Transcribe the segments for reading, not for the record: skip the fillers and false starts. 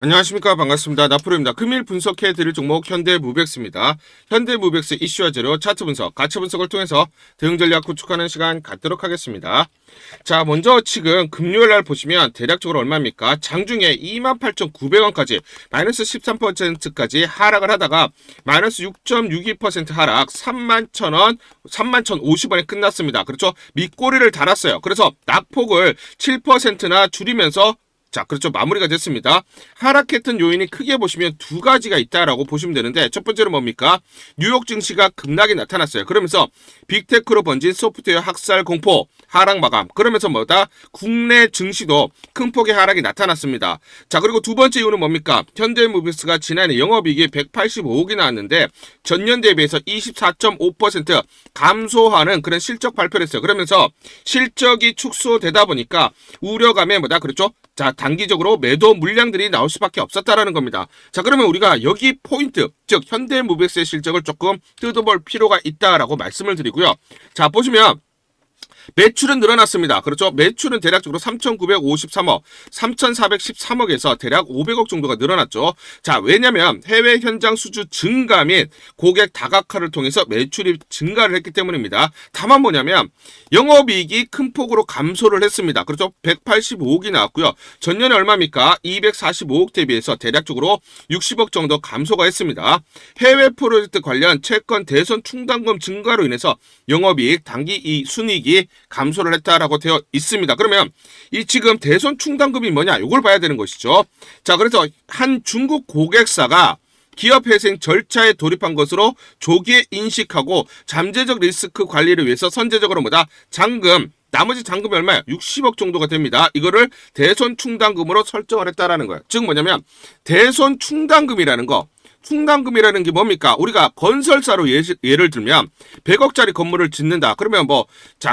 안녕하십니까, 반갑습니다. 나프로입니다. 금일 분석해드릴 종목 현대무백스입니다. 현대무백스 이슈와 재료, 차트 분석, 가치 분석을 통해서 대응 전략 구축하는 시간 갖도록 하겠습니다. 자, 먼저 지금 금요일날 보시면 대략적으로 얼마입니까? 장중에 28,900원까지 마이너스 13%까지 하락을 하다가 마이너스 6.62% 하락 31,000원, 31,050원에 끝났습니다. 그렇죠? 밑꼬리를 달았어요. 그래서 낙폭을 7%나 줄이면서 그렇죠. 마무리가 됐습니다. 하락했던 요인이 크게 보시면 두 가지가 있다라고 보시면 되는데, 첫 번째는 뭡니까? 뉴욕 증시가 급락이 나타났어요. 그러면서 빅테크로 번진 소프트웨어 학살 공포, 하락 마감. 그러면서 국내 증시도 큰 폭의 하락이 나타났습니다. 자, 그리고 두 번째 이유는 뭡니까? 현대무비스가 지난해 영업이익이 185억이 나왔는데 전년 대비해서 24.5% 감소하는 그런 실적 발표를 했어요. 그러면서 실적이 축소되다 보니까 우려감에 그렇죠? 자, 단기적으로 매도 물량들이 나올 수밖에 없었다라는 겁니다. 자, 그러면 우리가 여기 포인트, 즉 현대무백스의 실적을 조금 뜯어볼 필요가 있다라고 말씀을 드리고요. 자, 보시면 매출은 늘어났습니다. 그렇죠? 매출은 대략적으로 3,953억, 3,413억에서 대략 500억 정도가 늘어났죠. 자, 왜냐면 해외 현장 수주 증가 및 고객 다각화를 통해서 매출이 증가를 했기 때문입니다. 다만 뭐냐면 영업이익이 큰 폭으로 감소를 했습니다. 그렇죠? 185억이 나왔고요. 전년에 얼마입니까? 245억 대비해서 대략적으로 60억 정도 감소가 했습니다. 해외 프로젝트 관련 채권 대손 충당금 증가로 인해서 영업이익, 단기 이 순이익이 감소를 했다라고 되어 있습니다. 그러면 이 지금 대손 충당금이 뭐냐? 이걸 봐야 되는 것이죠. 자, 그래서 한 중국 고객사가 기업 회생 절차에 돌입한 것으로 조기에 인식하고 잠재적 리스크 관리를 위해서 선제적으로 잔금, 나머지 잔금이 얼마야? 60억 정도가 됩니다. 이거를 대손 충당금으로 설정을 했다라는 거예요. 즉 뭐냐면 대손 충당금이라는 거, 충당금이라는 게 뭡니까? 우리가 건설사로 예를 들면 100억짜리 건물을 짓는다. 그러면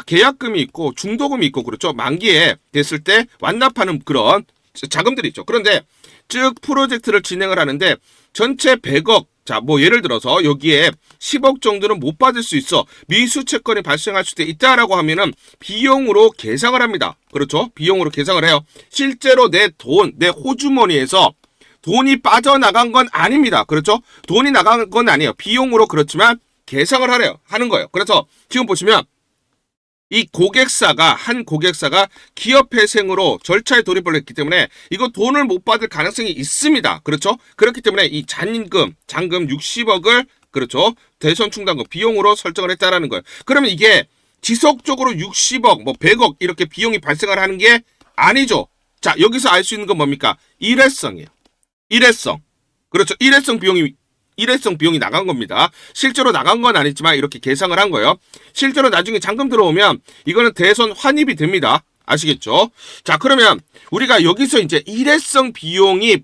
계약금이 있고 중도금이 있고 그렇죠. 만기에 됐을 때 완납하는 그런 자금들이 있죠. 그런데 즉 프로젝트를 진행을 하는데 전체 100억, 예를 들어서 여기에 10억 정도는 못 받을 수 있어. 미수 채권이 발생할 수도 있다라고 하면은 비용으로 계상을 합니다. 그렇죠? 비용으로 계상을 해요. 실제로 내 호주머니에서 돈이 빠져나간 건 아닙니다. 그렇죠? 돈이 나간 건 아니에요. 비용으로 그렇지만 계상을 하는 거예요. 그래서 지금 보시면 이 한 고객사가 기업 회생으로 절차에 돌입을 했기 때문에 이거 돈을 못 받을 가능성이 있습니다. 그렇죠? 그렇기 때문에 이 잔금 60억을 그렇죠? 대손 충당금 비용으로 설정을 했다라는 거예요. 그러면 이게 지속적으로 60억, 100억 이렇게 비용이 발생을 하는 게 아니죠. 자, 여기서 알 수 있는 건 뭡니까? 일회성이에요. 일회성. 그렇죠. 일회성 비용이 나간 겁니다. 실제로 나간 건 아니지만 이렇게 계상을 한 거예요. 실제로 나중에 잔금 들어오면 이거는 대손 환입이 됩니다. 아시겠죠? 자, 그러면 우리가 여기서 이제 일회성 비용이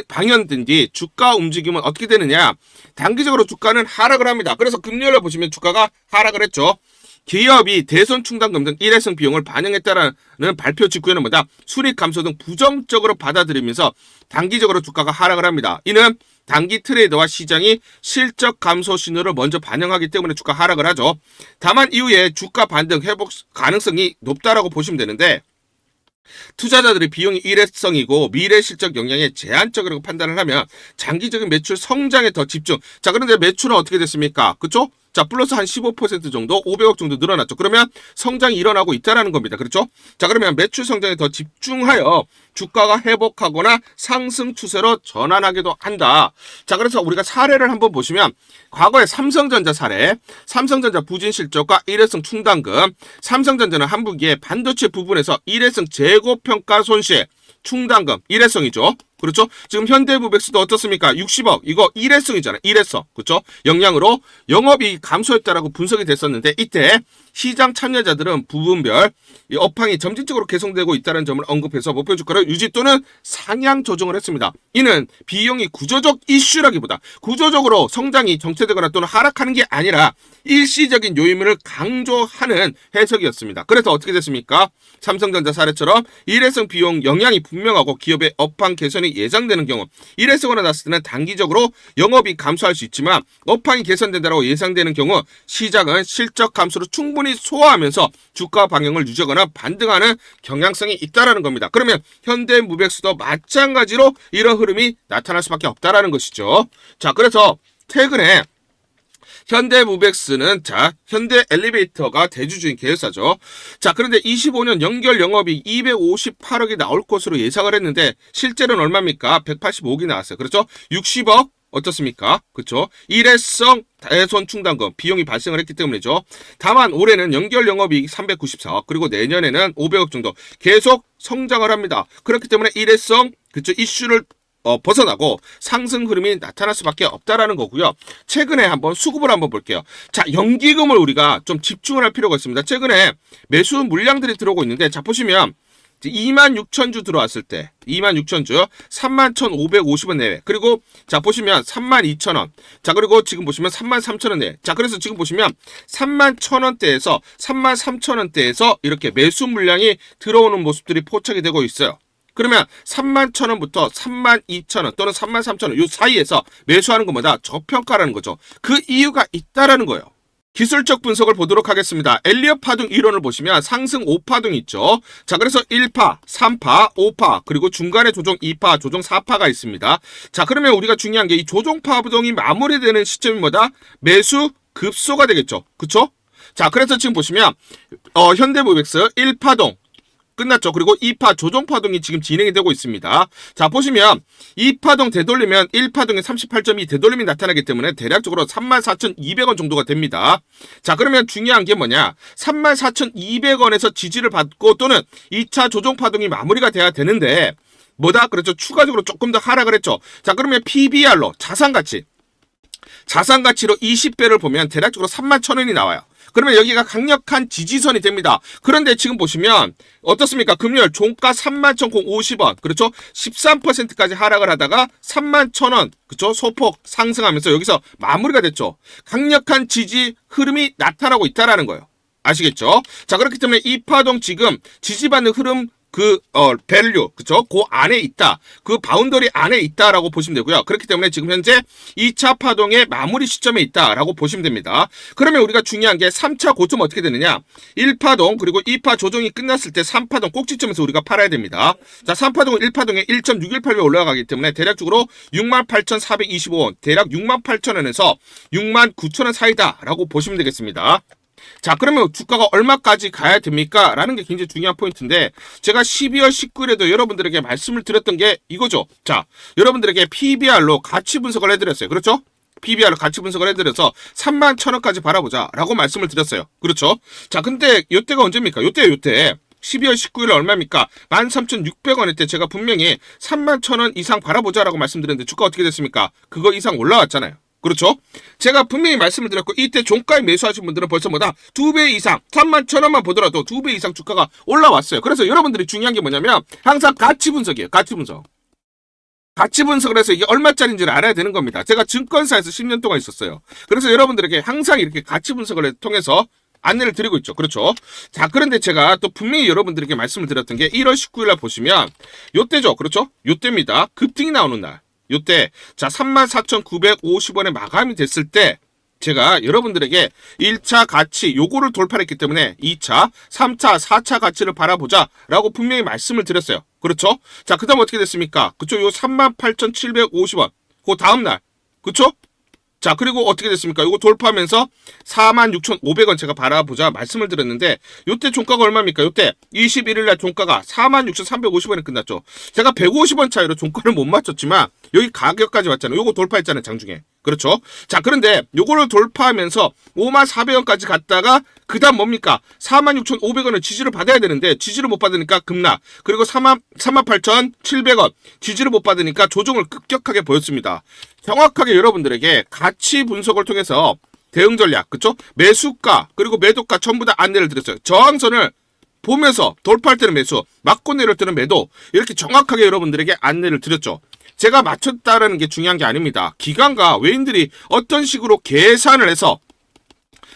방연된 뒤 주가 움직임은 어떻게 되느냐? 단기적으로 주가는 하락을 합니다. 그래서 금요일에 보시면 주가가 하락을 했죠. 기업이 대손 충당금 등 일회성 비용을 반영했다라는 발표 직후에는 수익 감소 등 부정적으로 받아들이면서 단기적으로 주가가 하락을 합니다. 이는 단기 트레이더와 시장이 실적 감소 신호를 먼저 반영하기 때문에 주가 하락을 하죠. 다만 이후에 주가 반등 회복 가능성이 높다라고 보시면 되는데, 투자자들의 비용이 일회성이고 미래 실적 영향에 제한적이라고 판단을 하면 장기적인 매출 성장에 더 집중. 자, 그런데 매출은 어떻게 됐습니까? 그렇죠? 자, 플러스 한 15% 정도, 500억 정도 늘어났죠. 그러면 성장이 일어나고 있다라는 겁니다. 그렇죠? 자, 그러면 매출 성장에 더 집중하여 주가가 회복하거나 상승 추세로 전환하기도 한다. 자, 그래서 우리가 사례를 한번 보시면 과거에 삼성전자 사례, 삼성전자 부진 실적과 일회성 충당금, 삼성전자는 한분기에 반도체 부분에서 일회성 재고평가 손실, 충당금, 일회성이죠. 그렇죠? 지금 현대무백스도 어떻습니까? 60억. 이거 일회성이잖아요. 일회성. 그렇죠? 영향으로 영업이 감소했다라고 분석이 됐었는데, 이때 시장 참여자들은 부분별 업황이 점진적으로 개선되고 있다는 점을 언급해서 목표 주가를 유지 또는 상향 조정을 했습니다. 이는 비용이 구조적 이슈라기보다 구조적으로 성장이 정체되거나 또는 하락하는 게 아니라 일시적인 요인을 강조하는 해석이었습니다. 그래서 어떻게 됐습니까? 삼성전자 사례처럼 일회성 비용 영향이 분명하고 기업의 업황 개선이 예상되는 경우, 일회성으로 났을 때는 단기적으로 영업이 감소할 수 있지만 업황이 개선된다고 예상되는 경우 시장은 실적 감소로 충분히 충분히 소화하면서 주가 방향을 유지하거나 반등하는 경향성이 있다라는 겁니다. 그러면 현대무백스도 마찬가지로 이런 흐름이 나타날 수밖에 없다라는 것이죠. 자, 그래서 최근에 현대무백스는 현대엘리베이터가 대주주인 계열사죠. 자, 그런데 25년 연결 영업이 258억이 나올 것으로 예상을 했는데 실제로는 얼마입니까? 185억이 나왔어요. 그렇죠? 60억 어떻습니까? 그렇죠? 일회성 대손 충당금 비용이 발생을 했기 때문이죠. 다만 올해는 연결 영업이익 394억 그리고 내년에는 500억 정도 계속 성장을 합니다. 그렇기 때문에 일회성 이슈를 벗어나고 상승 흐름이 나타날 수밖에 없다라는 거고요. 최근에 한번 수급을 한번 볼게요. 자, 연기금을 우리가 좀 집중을 할 필요가 있습니다. 최근에 매수 물량들이 들어오고 있는데, 자, 보시면 26,000주 들어왔을 때 26,000주 31,550원 내외, 그리고 자 보시면 32,000원, 자 그리고 지금 보시면 33,000원 내외. 자, 그래서 지금 보시면 31,000원대에서 33,000원대에서 이렇게 매수 물량이 들어오는 모습들이 포착이 되고 있어요. 그러면 31,000원부터 32,000원 또는 33,000원 이 사이에서 매수하는 것보다 저평가라는 거죠. 그 이유가 있다라는 거예요. 기술적 분석을 보도록 하겠습니다. 엘리엇 파동 이론을 보시면 상승 5파동이 있죠. 자, 그래서 1파, 3파, 5파, 그리고 중간에 조정 2파, 조정 4파가 있습니다. 자, 그러면 우리가 중요한 게 이 조정 파동이 마무리되는 시점이 뭐다? 매수 급소가 되겠죠. 그쵸? 자, 그래서 지금 보시면 현대무백스 1파동 끝났죠. 그리고 2파 조정파동이 지금 진행이 되고 있습니다. 자, 보시면 2파동 되돌리면 1파동에 38.2 되돌림이 나타나기 때문에 대략적으로 34,200원 정도가 됩니다. 자, 그러면 중요한 게 뭐냐? 34,200원에서 지지를 받고 또는 2차 조정파동이 마무리가 돼야 되는데 뭐다? 그렇죠. 추가적으로 조금 더 하락을 했죠. 자, 그러면 PBR로 자산가치로 20배를 보면 대략적으로 31,000원이 나와요. 그러면 여기가 강력한 지지선이 됩니다. 그런데 지금 보시면 어떻습니까? 금요일 종가 31,050원, 그렇죠? 13%까지 하락을 하다가 31,000원, 그렇죠? 소폭 상승하면서 여기서 마무리가 됐죠. 강력한 지지 흐름이 나타나고 있다라는 거예요. 아시겠죠? 자, 그렇기 때문에 이 파동 지금 지지받는 흐름 밸류, 그쵸? 그 안에 있다. 그 바운더리 안에 있다라고 보시면 되고요. 그렇기 때문에 지금 현재 2차 파동의 마무리 시점에 있다라고 보시면 됩니다. 그러면 우리가 중요한 게 3차 고점 어떻게 되느냐? 1파동, 그리고 2파 조정이 끝났을 때 3파동 꼭지점에서 우리가 팔아야 됩니다. 자, 3파동은 1파동에 1.618배 올라가기 때문에 대략적으로 68,425원, 대략 68,000원에서 69,000원 사이다라고 보시면 되겠습니다. 자, 그러면 주가가 얼마까지 가야 됩니까? 라는 게 굉장히 중요한 포인트인데, 제가 12월 19일에도 여러분들에게 말씀을 드렸던 게 이거죠. 자, 여러분들에게 PBR로 가치 분석을 해드렸어요. 그렇죠? PBR로 가치 분석을 해드려서 31,000원까지 바라보자 라고 말씀을 드렸어요. 그렇죠? 자, 근데 요때가 언제입니까? 요때 12월 19일 얼마입니까? 13,600원일 때 제가 분명히 31,000원 이상 바라보자 라고 말씀드렸는데 주가 어떻게 됐습니까? 그거 이상 올라왔잖아요. 그렇죠? 제가 분명히 말씀을 드렸고 이때 종가에 매수하신 분들은 벌써 뭐다? 2배 이상, 31,000원만 보더라도 2배 이상 주가가 올라왔어요. 그래서 여러분들이 중요한 게 뭐냐면 항상 가치 분석이에요. 가치 분석. 가치 분석을 해서 이게 얼마짜리인지를 알아야 되는 겁니다. 제가 증권사에서 10년 동안 있었어요. 그래서 여러분들에게 항상 이렇게 가치 분석을 통해서 안내를 드리고 있죠. 그렇죠? 자, 그런데 제가 또 분명히 여러분들에게 말씀을 드렸던 게 1월 19일 날 보시면 요때죠. 그렇죠? 요때입니다. 급등이 나오는 날. 요때 자 34,950원에 마감이 됐을 때 제가 여러분들에게 1차 가치 요거를 돌파했기 때문에 2차, 3차, 4차 가치를 바라보자 라고 분명히 말씀을 드렸어요. 그렇죠? 자, 그 다음 어떻게 됐습니까? 그쵸? 요 38,750원 그 다음날 그쵸? 자, 그리고 어떻게 됐습니까? 이거 돌파하면서 46,500원 제가 바라보자 말씀을 드렸는데 요때 종가가 얼마입니까? 요때 21일날 종가가 46,350원에 끝났죠. 제가 150원 차이로 종가를 못 맞췄지만 여기 가격까지 왔잖아요. 요거 돌파했잖아요. 장중에. 그렇죠? 자, 그런데 요거를 돌파하면서 54,000원까지 갔다가 그 다음 뭡니까? 46,500원을 지지를 받아야 되는데 지지를 못 받으니까 급락. 그리고 38,700원 지지를 못 받으니까 조정을 급격하게 보였습니다. 정확하게 여러분들에게 가치 분석을 통해서 대응 전략, 그쵸? 매수가 그리고 매도가 전부 다 안내를 드렸어요. 저항선을 보면서 돌파할 때는 매수, 맞고 내릴 때는 매도, 이렇게 정확하게 여러분들에게 안내를 드렸죠. 제가 맞췄다라는 게 중요한 게 아닙니다. 기관과 외인들이 어떤 식으로 계산을 해서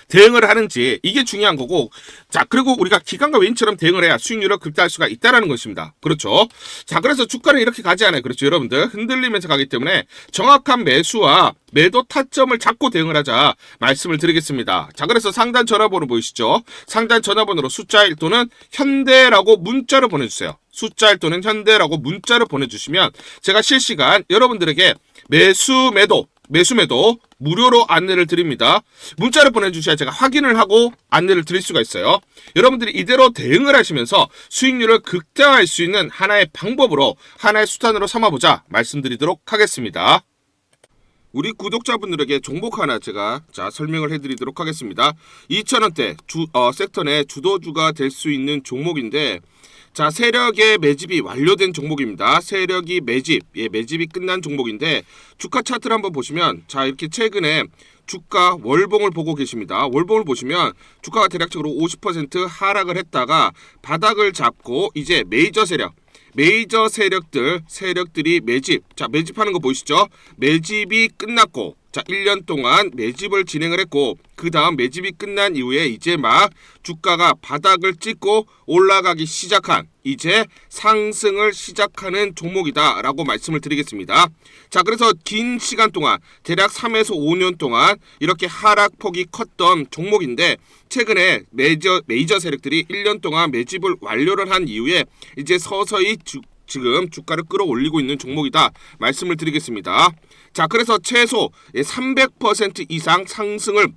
대응을 하는지 이게 중요한 거고 자 그리고 우리가 기관과 외인처럼 대응을 해야 수익률을 극대화할 수가 있다는 것입니다. 그렇죠. 자 그래서 주가는 이렇게 가지 않아요. 그렇죠 여러분들 흔들리면서 가기 때문에 정확한 매수와 매도 타점을 잡고 대응을 하자 말씀을 드리겠습니다. 자 그래서 상단 전화번호 보이시죠? 상단 전화번호로 숫자 1 또는 현대라고 문자로 보내주세요. 숫자 1 또는 현대라고 문자로 보내주시면 제가 실시간 여러분들에게 매수 매도 무료로 안내를 드립니다. 문자를 보내주셔야 제가 확인을 하고 안내를 드릴 수가 있어요. 여러분들이 이대로 대응을 하시면서 수익률을 극대화할 수 있는 하나의 방법으로 하나의 수단으로 삼아보자 말씀드리도록 하겠습니다. 우리 구독자분들에게 종목 하나 제가 설명을 해드리도록 하겠습니다. 2,000원대 섹터 내 주도주가 될 수 있는 종목인데 자 세력의 매집이 완료된 종목입니다. 세력이 매집이 끝난 종목인데 주가 차트를 한번 보시면 자 이렇게 최근에 주가 월봉을 보고 계십니다. 월봉을 보시면 주가가 대략적으로 50% 하락을 했다가 바닥을 잡고 이제 메이저 세력들이 매집하는 거 보이시죠? 매집이 끝났고 자 1년 동안 매집을 진행을 했고 그 다음 매집이 끝난 이후에 이제 막 주가가 바닥을 찍고 올라가기 시작한 이제 상승을 시작하는 종목이다 라고 말씀을 드리겠습니다. 자 그래서 긴 시간 동안 대략 3에서 5년 동안 이렇게 하락폭이 컸던 종목인데 최근에 메이저 세력들이 1년 동안 매집을 완료를 한 이후에 이제 서서히 지금 주가를 끌어올리고 있는 종목이다 말씀을 드리겠습니다. 자 그래서 최소 300% 이상 상승을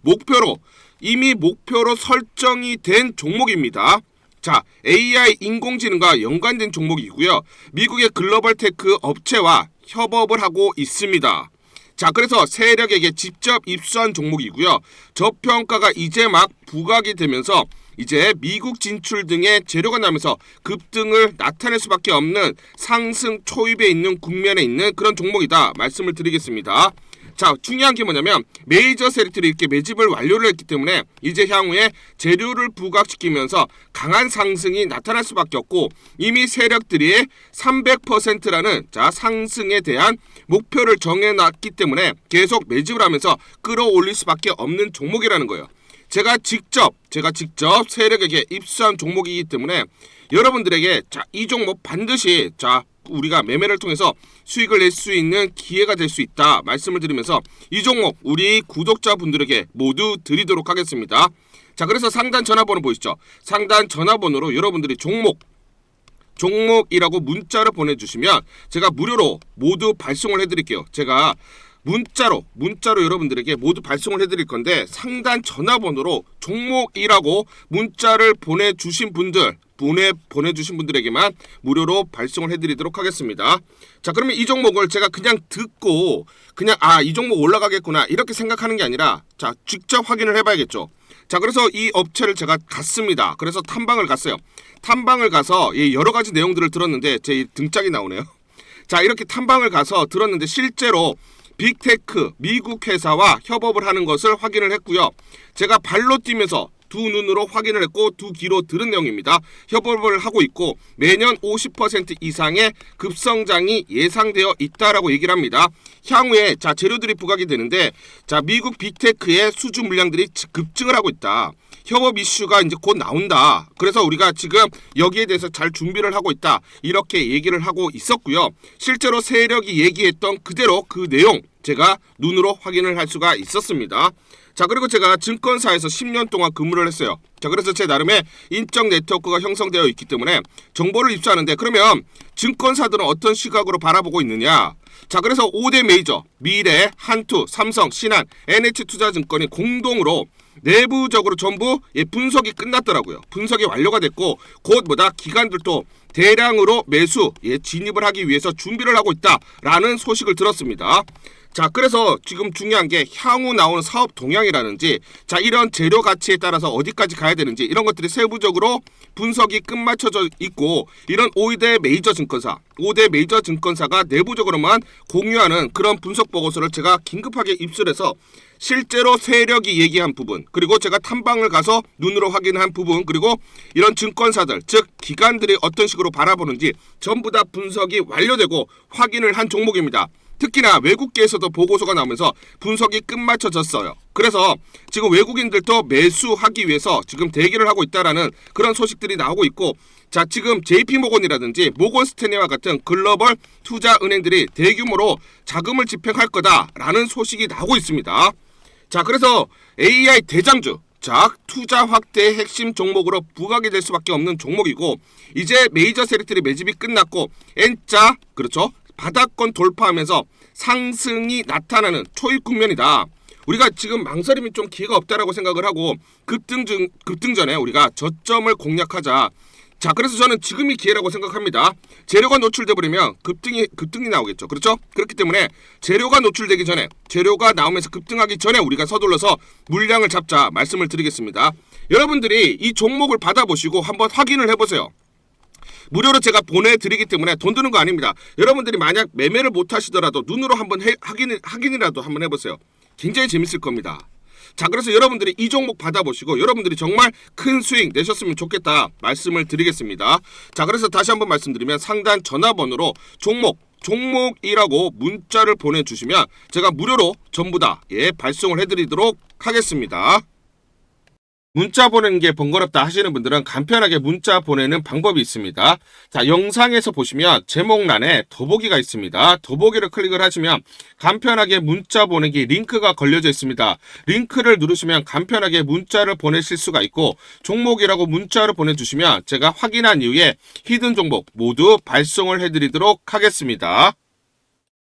이미 목표로 설정이 된 종목입니다. 자 AI 인공지능과 연관된 종목이고요. 미국의 글로벌 테크 업체와 협업을 하고 있습니다. 자 그래서 세력에게 직접 입수한 종목이고요. 저평가가 이제 막 부각이 되면서 이제 미국 진출 등의 재료가 나면서 급등을 나타낼 수밖에 없는 상승 초입에 있는 국면에 있는 그런 종목이다 말씀을 드리겠습니다. 자 중요한 게 뭐냐면 메이저 세력들이 이렇게 매집을 완료를 했기 때문에 이제 향후에 재료를 부각시키면서 강한 상승이 나타날 수밖에 없고 이미 세력들이 300%라는 상승에 대한 목표를 정해놨기 때문에 계속 매집을 하면서 끌어올릴 수밖에 없는 종목이라는 거예요. 제가 직접 세력에게 입수한 종목이기 때문에 여러분들에게 이 종목 반드시 우리가 매매를 통해서 수익을 낼 수 있는 기회가 될 수 있다 말씀을 드리면서 이 종목 우리 구독자분들에게 모두 드리도록 하겠습니다. 자 그래서 상단 전화번호 보이시죠? 상단 전화번호로 여러분들이 종목이라고 문자를 보내주시면 제가 무료로 모두 발송을 해드릴게요. 제가 문자로 여러분들에게 모두 발송을 해드릴 건데 상단 전화번호로 종목이라고 문자를 보내주신 분들에게만 무료로 발송을 해드리도록 하겠습니다. 자 그러면 이 종목을 제가 그냥 듣고 이 종목 올라가겠구나 이렇게 생각하는 게 아니라 직접 확인을 해봐야겠죠. 자 그래서 이 업체를 제가 갔습니다. 그래서 탐방을 갔어요. 탐방을 가서 여러 가지 내용들을 들었는데 제 등짝이 나오네요. 자 이렇게 탐방을 가서 들었는데 실제로 빅테크 미국 회사와 협업을 하는 것을 확인을 했고요. 제가 발로 뛰면서 두 눈으로 확인을 했고 두 귀로 들은 내용입니다. 협업을 하고 있고 매년 50% 이상의 급성장이 예상되어 있다라고 얘기를 합니다. 향후에 재료들이 부각이 되는데 미국 빅테크의 수주 물량들이 급증을 하고 있다. 협업 이슈가 이제 곧 나온다. 그래서 우리가 지금 여기에 대해서 잘 준비를 하고 있다. 이렇게 얘기를 하고 있었고요. 실제로 세력이 얘기했던 그대로 그 내용 제가 눈으로 확인을 할 수가 있었습니다. 자 그리고 제가 증권사에서 10년 동안 근무를 했어요. 자 그래서 제 나름의 인적 네트워크가 형성되어 있기 때문에 정보를 입수하는데 그러면 증권사들은 어떤 시각으로 바라보고 있느냐. 자 그래서 5대 메이저 미래, 한투, 삼성, 신한, NH투자증권이 공동으로 내부적으로 전부 분석이 끝났더라고요. 분석이 완료가 됐고 곧 기관들도 대량으로 매수 진입을 하기 위해서 준비를 하고 있다라는 소식을 들었습니다. 자 그래서 지금 중요한 게 향후 나오는 사업 동향이라든지 이런 재료 가치에 따라서 어디까지 가야 되는지 이런 것들이 세부적으로 분석이 끝마쳐져 있고 이런 5대 메이저 증권사가 내부적으로만 공유하는 그런 분석 보고서를 제가 긴급하게 입수해서 실제로 세력이 얘기한 부분 그리고 제가 탐방을 가서 눈으로 확인한 부분 그리고 이런 증권사들 즉 기관들이 어떤 식으로 바라보는지 전부 다 분석이 완료되고 확인을 한 종목입니다. 특히나 외국계에서도 보고서가 나오면서 분석이 끝마쳐졌어요. 그래서 지금 외국인들도 매수하기 위해서 지금 대기를 하고 있다라는 그런 소식들이 나오고 있고, 자, 지금 JP모건이라든지 모건스탠리와 같은 글로벌 투자 은행들이 대규모로 자금을 집행할 거다라는 소식이 나오고 있습니다. 자, 그래서 AI 대장주, 자, 투자 확대의 핵심 종목으로 부각이 될 수밖에 없는 종목이고, 이제 메이저 세력들이 매집이 끝났고 N자, 그렇죠, 바닥권 돌파하면서 상승이 나타나는 초입 국면이다. 우리가 지금 망설임이 좀 기회가 없다라고 생각을 하고 급등 전에 우리가 저점을 공략하자. 자, 그래서 저는 지금이 기회라고 생각합니다. 재료가 노출돼 버리면 급등이 나오겠죠. 그렇죠? 그렇기 때문에 재료가 노출되기 전에, 재료가 나오면서 급등하기 전에 우리가 서둘러서 물량을 잡자 말씀을 드리겠습니다. 여러분들이 이 종목을 받아보시고 한번 확인을 해보세요. 무료로 제가 보내드리기 때문에 돈 드는 거 아닙니다. 여러분들이 만약 매매를 못 하시더라도 눈으로 한번 확인이라도 한번 해보세요. 굉장히 재밌을 겁니다. 자, 그래서 여러분들이 이 종목 받아보시고 여러분들이 정말 큰 수익 내셨으면 좋겠다 말씀을 드리겠습니다. 자, 그래서 다시 한번 말씀드리면 상단 전화번호로 종목이라고 문자를 보내주시면 제가 무료로 전부 다 발송을 해드리도록 하겠습니다. 문자 보내는 게 번거롭다 하시는 분들은 간편하게 문자 보내는 방법이 있습니다. 자, 영상에서 보시면 제목란에 더보기가 있습니다. 더보기를 클릭을 하시면 간편하게 문자 보내기 링크가 걸려져 있습니다. 링크를 누르시면 간편하게 문자를 보내실 수가 있고, 종목이라고 문자를 보내주시면 제가 확인한 이후에 히든 종목 모두 발송을 해드리도록 하겠습니다.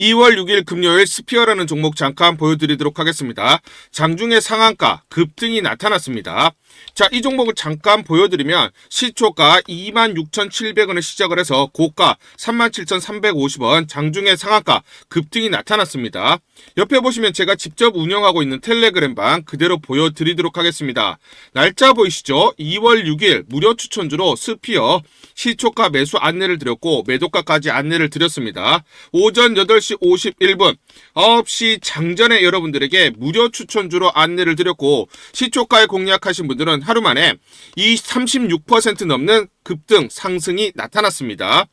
2월 6일 금요일 스피어라는 종목 잠깐 보여드리도록 하겠습니다. 장중에 상한가 급등이 나타났습니다. 자, 이 종목을 잠깐 보여드리면 시초가 26,700원을 시작을 해서 고가 37,350원, 장중에 상한가 급등이 나타났습니다. 옆에 보시면 제가 직접 운영하고 있는 텔레그램방 그대로 보여드리도록 하겠습니다. 날짜 보이시죠? 2월 6일 무료 추천주로 스피어 시초가 매수 안내를 드렸고 매도가까지 안내를 드렸습니다. 오전 8시 51분 9시 장전에 여러분들에게 무료 추천주로 안내를 드렸고, 시초가에 공략하신 분들은 하루 만에 이 36% 넘는 급등 상승이 나타났습니다.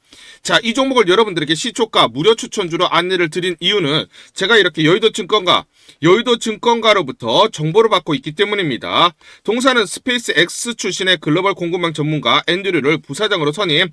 자, 이 종목을 여러분들에게 시초가 무료 추천주로 안내를 드린 이유는 제가 이렇게 여의도증권가로부터 정보를 받고 있기 때문입니다. 동사는 스페이스 X 출신의 글로벌 공급망 전문가 앤드류를 부사장으로 선임,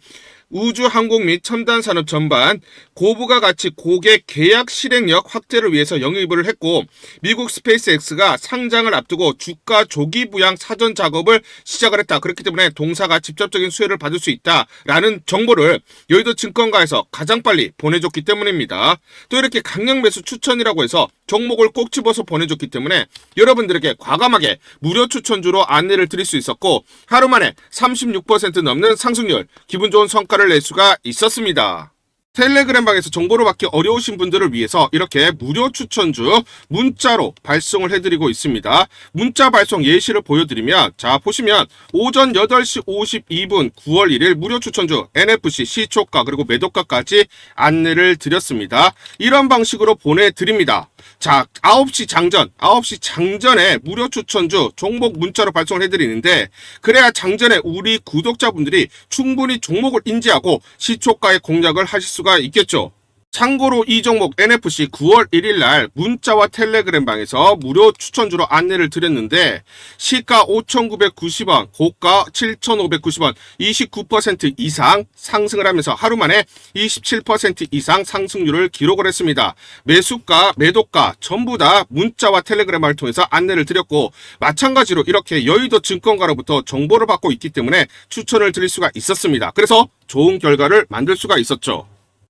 우주 항공 및 첨단 산업 전반 고부가 가치 고객 계약 실행력 확대를 위해서 영입을 했고, 미국 스페이스 X가 상장을 앞두고 주가 조기 부양 사전 작업을 시작을 했다. 그렇기 때문에 동사가 직접적인 수혜를 받을 수 있다라는 정보를 여의도 증권가에서 가장 빨리 보내줬기 때문입니다. 또 이렇게 강력 매수 추천이라고 해서 종목을 꼭 집어서 보내줬기 때문에 여러분들에게 과감하게 무료 추천주로 안내를 드릴 수 있었고, 하루 만에 36% 넘는 상승률, 기분 좋은 성과를 낼 수가 있었습니다. 텔레그램방에서 정보를 받기 어려우신 분들을 위해서 이렇게 무료 추천주 문자로 발송을 해드리고 있습니다. 문자 발송 예시를 보여드리면, 자, 보시면 오전 8시 52분 9월 1일 무료 추천주 NFC 시초가 그리고 매도가까지 안내를 드렸습니다. 이런 방식으로 보내드립니다. 자, 9시 장전에 무료 추천주 종목 문자로 발송을 해드리는데, 그래야 장전에 우리 구독자분들이 충분히 종목을 인지하고 시초가의 공략을 하실 수가 있겠죠. 참고로 이 종목 NFC 9월 1일 날 문자와 텔레그램 방에서 무료 추천주로 안내를 드렸는데, 시가 5,990원, 고가 7,590원, 29% 이상 상승을 하면서 하루 만에 27% 이상 상승률을 기록을 했습니다. 매수가, 매도가 전부 다 문자와 텔레그램을 통해서 안내를 드렸고, 마찬가지로 이렇게 여의도 증권가로부터 정보를 받고 있기 때문에 추천을 드릴 수가 있었습니다. 그래서 좋은 결과를 만들 수가 있었죠.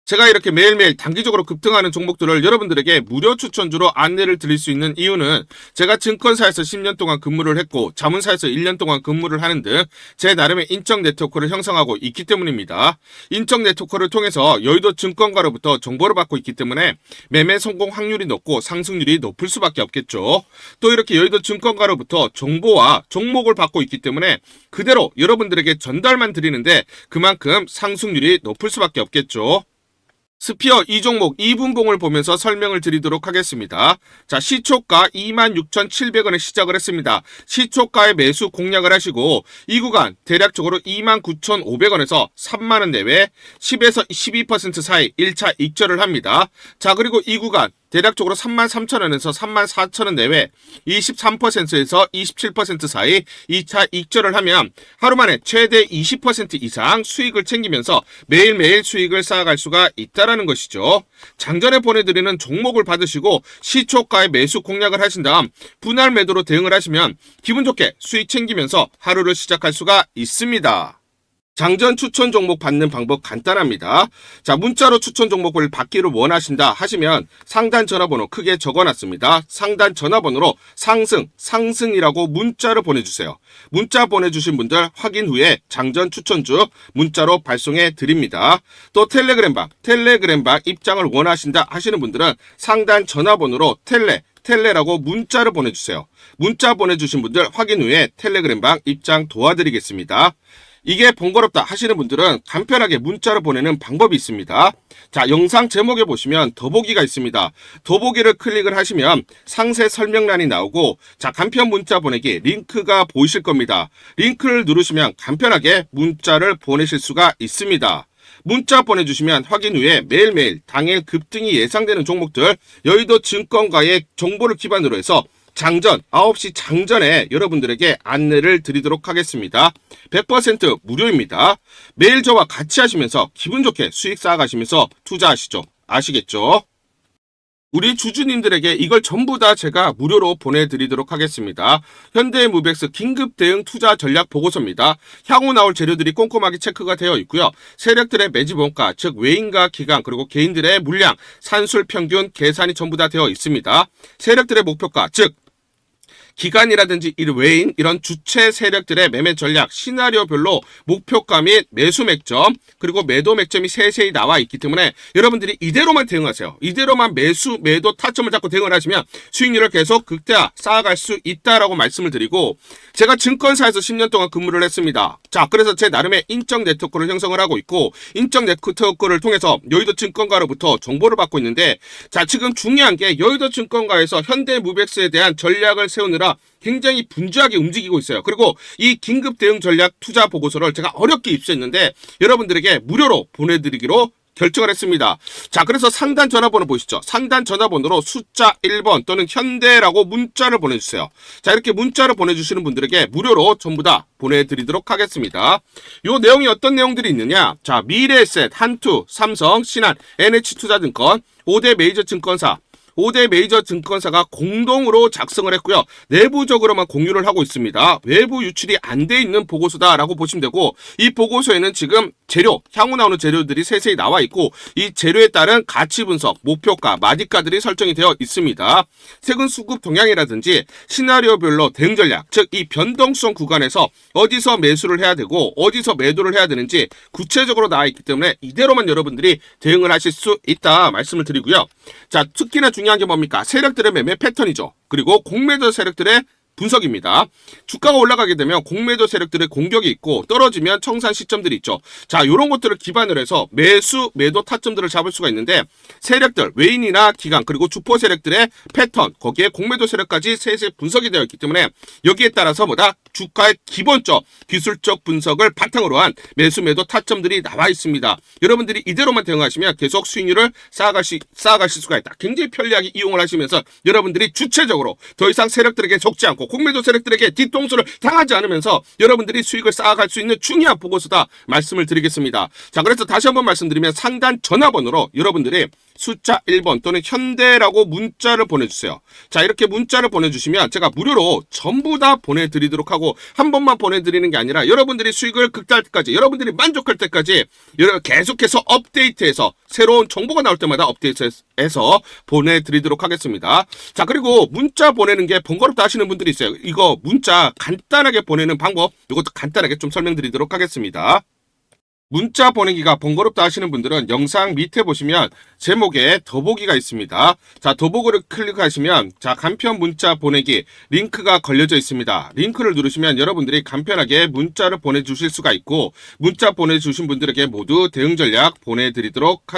제가 이렇게 매일매일 단기적으로 급등하는 종목들을 여러분들에게 무료 추천주로 안내를 드릴 수 있는 이유는, 제가 증권사에서 10년 동안 근무를 했고 자문사에서 1년 동안 근무를 하는 등 제 나름의 인적 네트워크를 형성하고 있기 때문입니다. 인적 네트워크를 통해서 여의도 증권가로부터 정보를 받고 있기 때문에 매매 성공 확률이 높고 상승률이 높을 수밖에 없겠죠. 또 이렇게 여의도 증권가로부터 정보와 종목을 받고 있기 때문에 그대로 여러분들에게 전달만 드리는데 그만큼 상승률이 높을 수밖에 없겠죠. 스피어 이 종목 2분봉을 보면서 설명을 드리도록 하겠습니다. 자, 시초가 26,700원에 시작을 했습니다. 시초가의 매수 공략을 하시고 이 구간 대략적으로 29,500원에서 3만원 내외 10에서 12% 사이 1차 익절을 합니다. 자, 그리고 이 구간 대략적으로 33,000원에서 34,000원 내외 23%에서 27% 사이 2차 익절을 하면 하루 만에 최대 20% 이상 수익을 챙기면서 매일매일 수익을 쌓아갈 수가 있다라는 것이죠. 장전에 보내드리는 종목을 받으시고 시초가에 매수 공략을 하신 다음 분할 매도로 대응을 하시면 기분 좋게 수익 챙기면서 하루를 시작할 수가 있습니다. 장전 추천 종목 받는 방법 간단합니다. 자, 문자로 추천 종목을 받기를 원하신다 하시면 상단 전화번호 크게 적어놨습니다. 상단 전화번호로 상승이라고 문자를 보내주세요. 문자 보내주신 분들 확인 후에 장전 추천주 문자로 발송해 드립니다. 또 텔레그램방 입장을 원하신다 하시는 분들은 상단 전화번호로 텔레라고 문자를 보내주세요. 문자 보내주신 분들 확인 후에 텔레그램방 입장 도와드리겠습니다. 이게 번거롭다 하시는 분들은 간편하게 문자로 보내는 방법이 있습니다. 자, 영상 제목에 보시면 더보기가 있습니다. 더보기를 클릭을 하시면 상세 설명란이 나오고 자, 간편 문자 보내기 링크가 보이실 겁니다. 링크를 누르시면 간편하게 문자를 보내실 수가 있습니다. 문자 보내주시면 확인 후에 매일매일 당일 급등이 예상되는 종목들 여의도 증권가의 정보를 기반으로 해서 장전 9시 장전에 여러분들에게 안내를 드리도록 하겠습니다. 100% 무료입니다. 매일 저와 같이 하시면서 기분 좋게 수익 쌓아가시면서 투자하시죠. 아시겠죠? 우리 주주님들에게 이걸 전부 다 제가 무료로 보내드리도록 하겠습니다. 현대무백스 긴급 대응 투자 전략 보고서입니다. 향후 나올 재료들이 꼼꼼하게 체크가 되어 있고요. 세력들의 매집 원가, 즉 외인과 기관 그리고 개인들의 물량, 산술 평균 계산이 전부 다 되어 있습니다. 세력들의 목표가, 즉 기관이라든지 외인 이런 주체 세력들의 매매 전략 시나리오별로 목표가 및 매수 맥점 그리고 매도 맥점이 세세히 나와 있기 때문에 여러분들이 이대로만 대응하세요. 이대로만 매수 매도 타점을 잡고 대응을 하시면 수익률을 계속 극대화 쌓아갈 수 있다라고 말씀을 드리고 제가 증권사에서 10년 동안 근무를 했습니다. 자, 그래서 제 나름의 인적 네트워크를 형성을 하고 있고 인적 네트워크를 통해서 여의도 증권가로부터 정보를 받고 있는데 자, 지금 중요한 게 여의도 증권가에서 현대무백스에 대한 전략을 세우느라 굉장히 분주하게 움직이고 있어요. 그리고 이 긴급 대응 전략 투자 보고서를 제가 어렵게 입수했는데 여러분들에게 무료로 보내드리기로 결정을 했습니다. 자, 그래서 상단 전화번호 보시죠. 상단 전화번호로 숫자 1번 또는 현대라고 문자를 보내주세요. 자, 이렇게 문자를 보내주시는 분들에게 무료로 전부 다 보내드리도록 하겠습니다. 요 내용이 어떤 내용들이 있느냐. 자, 미래에셋, 한투, 삼성, 신한, NH투자증권, 5대 메이저 증권사 5대 메이저 증권사가 공동으로 작성을 했고요. 내부적으로만 공유를 하고 있습니다. 외부 유출이 안 돼 있는 보고서다라고 보시면 되고 이 보고서에는 지금 재료, 향후 나오는 재료들이 세세히 나와 있고 이 재료에 따른 가치 분석, 목표가, 마디가들이 설정이 되어 있습니다. 세금 수급 동향이라든지 시나리오별로 대응 전략, 즉 이 변동성 구간에서 어디서 매수를 해야 되고 어디서 매도를 해야 되는지 구체적으로 나와 있기 때문에 이대로만 여러분들이 대응을 하실 수 있다 말씀을 드리고요. 자, 특히나 중요한 게 뭡니까? 세력들의 매매 패턴이죠. 그리고 공매도 세력들의 분석입니다. 주가가 올라가게 되면 공매도 세력들의 공격이 있고 떨어지면 청산 시점들이 있죠. 자, 이런 것들을 기반으로 해서 매수, 매도 타점들을 잡을 수가 있는데 세력들, 외인이나 기관 그리고 주포 세력들의 패턴, 거기에 공매도 세력까지 세세 분석이 되어 있기 때문에 여기에 따라서 주가의 기본적, 기술적 분석을 바탕으로 한 매수, 매도 타점들이 나와 있습니다. 여러분들이 이대로만 대응하시면 계속 수익률을 쌓아가실 수가 있다. 굉장히 편리하게 이용을 하시면서 여러분들이 주체적으로 더 이상 세력들에게 속지 않고 공매도 세력들에게 뒤통수를 당하지 않으면서 여러분들이 수익을 쌓아갈 수 있는 중요한 보고서다 말씀을 드리겠습니다. 자, 그래서 다시 한번 말씀드리면 상단 전화번호로 여러분들이 숫자 1번 또는 현대라고 문자를 보내주세요. 자, 이렇게 문자를 보내주시면 제가 무료로 전부 다 보내드리도록 하고 한 번만 보내드리는 게 아니라 여러분들이 수익을 극대화할 때까지 여러분들이 만족할 때까지 계속해서 업데이트해서 새로운 정보가 나올 때마다 업데이트해서 보내드리도록 하겠습니다. 자, 그리고 문자 보내는 게 번거롭다 하시는 분들이 있어요. 이거 문자 간단하게 보내는 방법 이것도 간단하게 좀 설명드리도록 하겠습니다. 문자 보내기가 번거롭다 하시는 분들은 영상 밑에 보시면 제목에 더보기가 있습니다. 자, 더보기를 클릭하시면 자, 간편 문자 보내기 링크가 걸려져 있습니다. 링크를 누르시면 여러분들이 간편하게 문자를 보내주실 수가 있고 문자 보내주신 분들에게 모두 대응 전략 보내드리도록 하겠습니다.